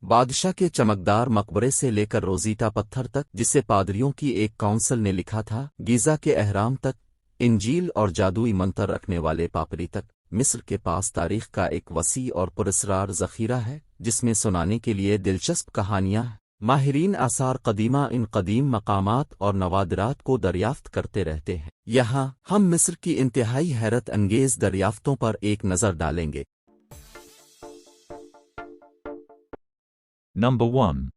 बादशाह के चमकदार मकबरे से लेकर रोजीटा पत्थर तक, जिसे पादरियों की एक काउंसिल ने लिखा था, गीज़ा के अहराम तक, इंजील और जादुई मंत्र रखने वाले पापरी तक, मिस्र के पास तारीख का एक वसी और पुरस्रार ज़ख़ीरा है जिसमें सुनाने के लिए दिलचस्प कहानियाँ हैं। माहिरीन आसार कदीमा इन कदीम मकामात और नवादिरात को दरियाफ्त करते रहते हैं। यहाँ हम मिस्र की इंतहाई हैरत अंगेज़ दरियाफ्तों पर एक नज़र डालेंगे। Number 1.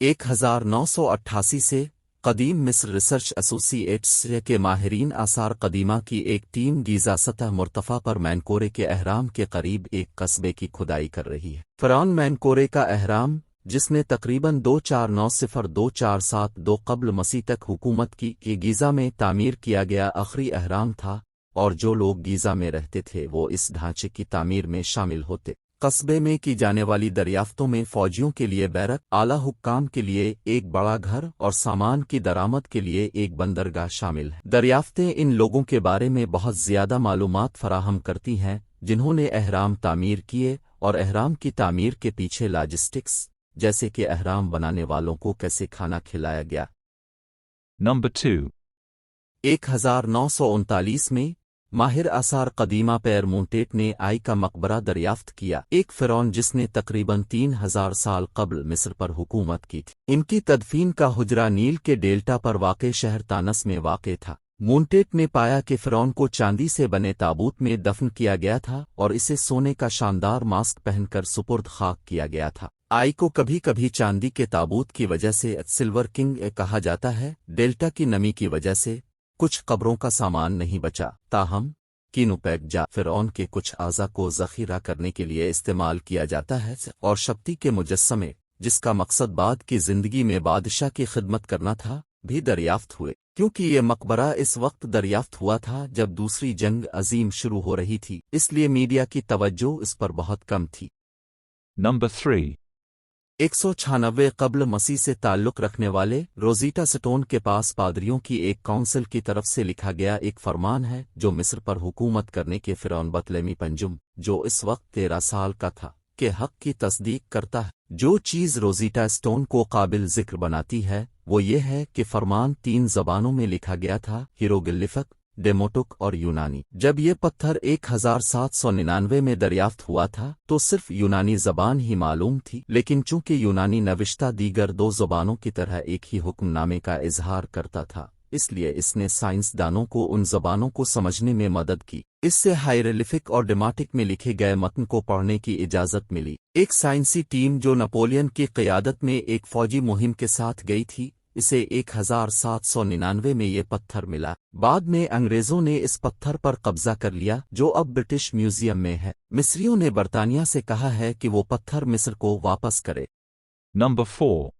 1988 से कदीम मिस्र रिसर्च एसोसिएट्स के माहिरीन आसार कदीमा की एक टीम गीज़ा सतह मुर्तफ़ा पर मैनकोरे के अहराम के करीब एक कस्बे की खुदाई कर रही है। फ़िरौन मैनकोरे का अहराम, जिसने तकरीबन 2490-2472 क़ब्ल मसीह तक हुकूमत की, ये गीज़ा में तामीर किया गया आखिरी अहराम था, और जो लोग गीज़ा में रहते थे वो इस ढांचे की तामीर में शामिल होते। कस्बे में की जाने वाली दरियाफ्तों में फ़ौजियों के लिए बैरक, आला हुक्काम के लिए एक बड़ा घर और सामान की दरामद के लिए एक बंदरगाह शामिल है। दरियाफ्तें इन लोगों के बारे में बहुत ज़्यादा मालूमात फराहम करती हैं जिन्होंने अहराम तामीर किए और अहराम की तामीर के पीछे लॉजिस्टिक्स, जैसे कि अहराम बनाने वालों को कैसे खाना खिलाया गया। Number 2. 1939 में माहिर आसार कदीमा पैर मोंटेट ने आई का मकबरा दरियाफ्त किया, एक फ़िरौन जिसने तकरीबन 3000 साल कबल मिस्र पर हुकूमत की थी। इनकी तदफीन का हुजरा नील के डेल्टा पर वाक़े शहर तानस में वाक़े था। मोंटेट ने पाया कि फ़िरौन को चांदी से बने ताबूत में दफन किया गया था और इसे सोने का शानदार मास्क पहनकर सुपुर्द खाक किया गया था। आई को कभी कभी चांदी के ताबूत की वजह से सिल्वर किंग कहा जाता है। डेल्टा की नमी की वजह से कुछ कब्रों का सामान नहीं बचा, ताहम कीनुपैक जा फ़िरौन के कुछ आज़ा को ज़ख़ीरा करने के लिए इस्तेमाल किया जाता है, और शक्ति के मुजस्समे, जिसका मकसद बाद की ज़िंदगी में बादशाह की खिदमत करना था, भी दरियाफ्त हुए। क्योंकि ये मकबरा इस वक्त दरियाफ्त हुआ था जब दूसरी जंग अजीम शुरू हो रही थी, इसलिए मीडिया की तवज्जो इस पर बहुत कम थी। Number 3. 196 कब्ल मसीह से ताल्लुक़ रखने वाले रोजीटा स्टोन के पास पादरियों की एक काउंसिल की तरफ से लिखा गया एक फरमान है जो मिस्र पर हुकूमत करने के फ़िरौन बतलेमी पंजुम, जो इस वक्त 13 साल का था, के हक़ की तस्दीक करता है। जो चीज़ रोजीटा स्टोन को काबिल ज़िक्र बनाती है वो ये है कि फरमान 3 ज़बानों में लिखा गया था, हिरोग्लिफिक, डेमोटिक और यूनानी। जब ये पत्थर 1799 में दरियाफ्त हुआ था तो सिर्फ यूनानी ज़बान ही मालूम थी, लेकिन चूंकि यूनानी नविश्ता दीगर 2 ज़बानों की तरह एक ही हुक्मनामे का इजहार करता था, इसलिए इसने साइंसदानों को उन ज़बानों को समझने में मदद की। इससे हायरोग्लिफिक और डेमाटिक में लिखे गए मतन को पढ़ने की इजाज़त मिली। एक साइंसी टीम जो नेपोलियन की क़यादत में एक फ़ौजी मुहिम के साथ गई थी, इसे 1799 में ये पत्थर मिला। बाद में अंग्रेज़ों ने इस पत्थर पर कब्ज़ा कर लिया जो अब ब्रिटिश म्यूज़ियम में है। मिस्रियों ने बरतानिया से कहा है कि वो पत्थर मिस्र को वापस करे। Number 4.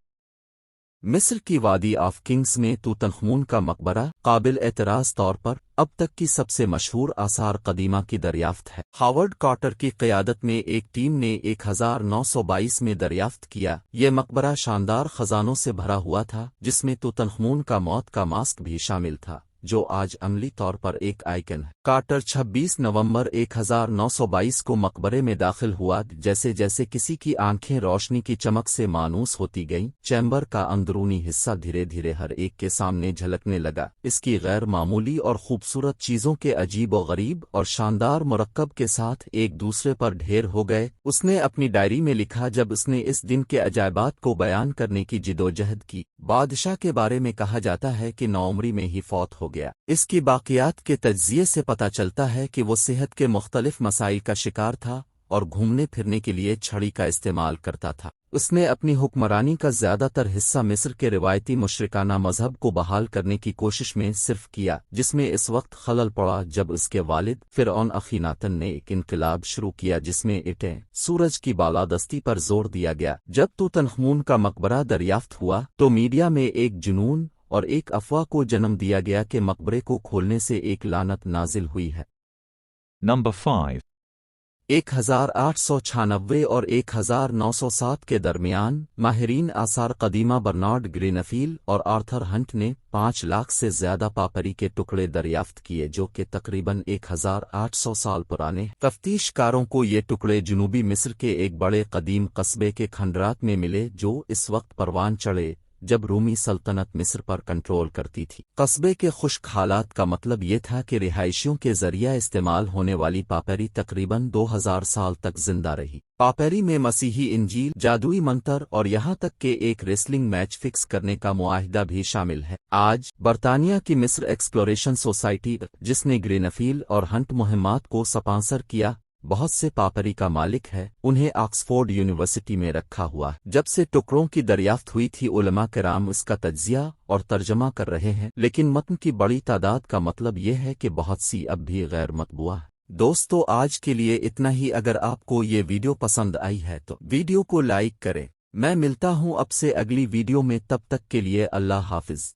मिस्र की वादी ऑफ किंग्स में तूतनखमून का मकबरा काबिल एतराज़ तौर पर अब तक की सबसे मशहूर आसार कदीमा की दरियाफ्त है। हावर्ड कार्टर की क़यादत में एक टीम ने 1922 में दरियाफ्त किया। ये मकबरा शानदार ख़जानों से भरा हुआ था, जिसमें तूतनखमून का मौत का मास्क भी शामिल था, जो आज अमली तौर पर एक आइकन है। कार्टर 26 नवंबर 1922 को मकबरे में दाखिल हुआ। जैसे जैसे किसी की आंखें रोशनी की चमक से मानूस होती गईं, चैम्बर का अंदरूनी हिस्सा धीरे धीरे हर एक के सामने झलकने लगा। इसकी गैर मामूली और खूबसूरत चीज़ों के अजीब व गरीब और शानदार मुरक्कब के साथ एक दूसरे पर ढेर हो गए। उसने अपनी डायरी में लिखा, जब उसने इस दिन के अजायबात को बयान करने की जिदोजहद की, बादशाह के बारे में कहा जाता है कि नौउम्री में ही फौत हो गया। इसकी बाक़ियात के तज्ज़िये से पता चलता है कि वो सेहत के मुख्तलिफ मसाइल का शिकार था और घूमने फिरने के लिए छड़ी का इस्तेमाल करता था। उसने अपनी हुक्मरानी का ज़्यादातर हिस्सा मिस्र के रिवायती मुशरिकाना मजहब को बहाल करने की कोशिश में सिर्फ किया, जिसमें इस वक्त खलल पड़ा जब उसके वालिद फ़िरऔन अखीनातन ने एक इनकलाब शुरू किया जिसमें ईंटें सूरज की बालादस्ती पर जोर दिया गया। जब तूतनखमून का मकबरा दरियाफ्त हुआ तो मीडिया में एक जुनून और एक अफवाह को जन्म दिया गया कि मकबरे को खोलने से एक लानत नाजिल हुई है। Number 5. 1896 اور 1907 کے درمیان ماہرین آثار قدیمہ برنارڈ گرینفیل اور آرتھر ہنٹ نے 5 لاکھ سے زیادہ پاپری کے ٹکڑے دریافت کیے جو کہ تقریباً 1800 سال پرانے ہیں۔ تفتیش کاروں کو یہ ٹکڑے جنوبی مصر کے ایک بڑے قدیم قصبے کے کھنڈرات میں ملے جو اس وقت پروان چڑھے جب رومی سلطنت مصر پر کنٹرول کرتی تھی۔ قصبے کے خشک حالات کا مطلب یہ تھا کہ رہائشیوں کے ذریعہ استعمال ہونے والی پاپری تقریباً 2000 سال تک زندہ رہی۔ پاپری میں مسیحی انجیل، جادوئی منتر اور یہاں تک کہ ایک ریسلنگ میچ فکس کرنے کا معاہدہ بھی شامل ہے۔ آج برطانیہ کی مصر ایکسپلوریشن سوسائٹی، جس نے گرینفیل اور ہنٹ مہمات کو سپانسر کیا، بہت سے پاپری کا مالک ہے۔ انہیں آکسفورڈ یونیورسٹی میں رکھا ہوا ہے۔ جب سے ٹکڑوں کی دریافت ہوئی تھی علماء کرام اس کا تجزیہ اور ترجمہ کر رہے ہیں، لیکن متن کی بڑی تعداد کا مطلب یہ ہے کہ بہت سی اب بھی غیر مطبوعہ ہے۔ دوستو آج کے لیے اتنا ہی۔ اگر آپ کو یہ ویڈیو پسند آئی ہے تو ویڈیو کو لائک کریں۔ میں ملتا ہوں اب سے اگلی ویڈیو میں، تب تک کے لیے اللہ حافظ۔